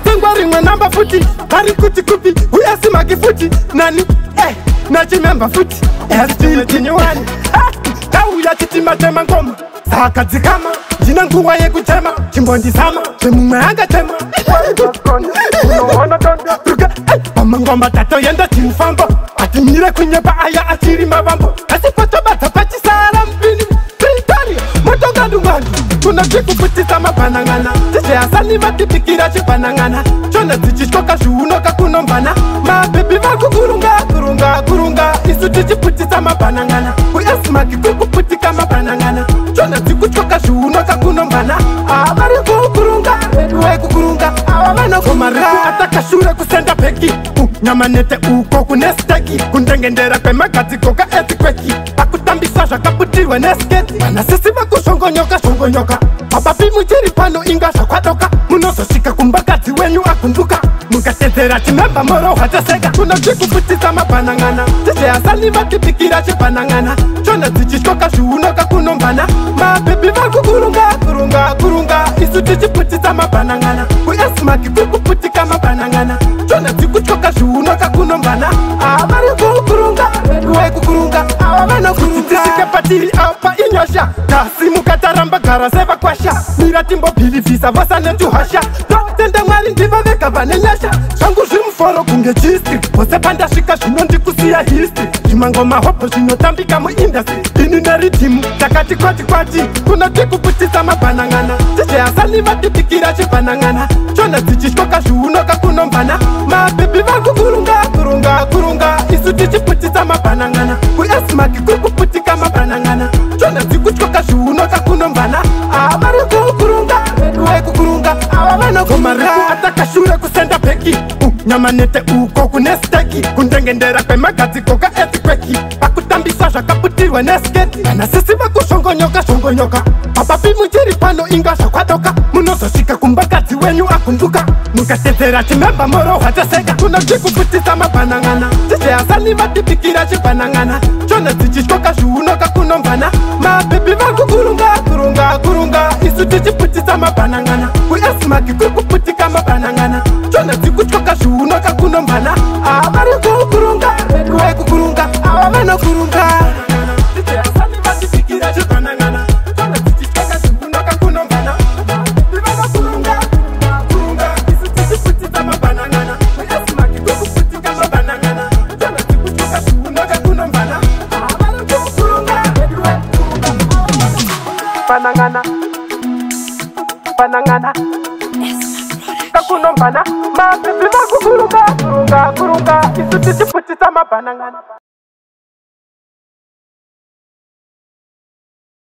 tengwa rimwe namba futi ari kuti kupi uyasimaki futi nani nachimemba futi ST21 kauya chitima tema ngoma sakadzikama ndina nguwa yekutema chimbondizama zvemumwe angatema pamangoma tatoenda timufambo atimire kunyepa aya achiri mavambo asi patobadza pachisara mpini pritaria motokandumwandu kunadzikuputisa mabhanangana tizveyasani vatipikira chibhanangana chona dzichityoka zviunoka kunombana mabhebhi vakukurunga kurunga kurunga isu tichiputisa mabhanangana uyasimaki kukuputika mabhanangana chona dzikutyoka zviunoka kunombana avari kukurunga wekukurunga ava vanogomarau atakashure kusenda peki nyamanete uko kunesteki kundengendera kwemagadziko kaetikweki akutambisa zvakaputirwa nesketi vana sisi vakushongonyoka shongonyoka papapi muchiri pano inga zvakwadoka munozosvika kumbakadzi wenyu agunduka mukatedzera chimemba morohwa toseka kunozvikuputisa mabhanangana tizveyasani vatipikira chibhanangana chona dzichityoka zviunoka kunombana mabhebhi vakukurunga kurunga kurunga isu tichiputisa mabhanangana uyasimaki kukuputika mabhanangana chona dzikutyoka zviunoka kunombana avari kukurunga wekukurunga ava vanokurungatisike patiri apa inyosha kasi mukataramba gara sevakwasha mira timbobhilivhisa vasanetuhasha totende mwari ndiva vega vanenyasha zvangu zvimuforo kunge chisti vose pandasvika zvinondikusiya histi zvimangoma hopo zvinotambika muindastri ini neridhimu takati kwati kwati kunotikuputisa mabhanangana tizveyasani vatipikira chibhanangana chona dzichityoka zviunoka kunombana mabhebhi vakukurunga kurunga kurunga isu tichiputisa mabhanangana uyasimaki kukuputika mabhanangana chona dzikutyoka zviunoka kunombana avari kukurunga wekukurunga ava vanogomarau atakashure kusenda peki nyamanete uko kunesteki kundengendera kwemagadziko kaetikweki akutambisa zvakaputirwa nesketi vana sisi vakushongonyoka shongonyoka papapi muchiri pano inga zvakwadoka munozosvika kumbakadzi wenyu agunduka mukatedzera chimemba morohwa toseka kunozvikuputisa mabhanangana tizveyasani vatipikira chibhanangana chona dzichityoka zviunoka kunombana mabhebhi vakukurunga kurunga kurunga isu tichiputisa mabhanangana uyasimaki kukuputika mabhanangana chona dzikutyoka zviunoka kunombana avari kukurunga wekukurunga ava vanokurunga tizveyasani vatipikira chibhanangana chona dzichityoka zviunoka kunombana vanokurunga kurunga isu tichiputisa mabhanangana uyasimaki kukuputika mabhanangana chona dzikutyoka zviunoka kunombana avari kukurunga banangana banangana kakunombana mabhebhi vakukurunga kurunga kurunga isu tichiputisa mabhanangana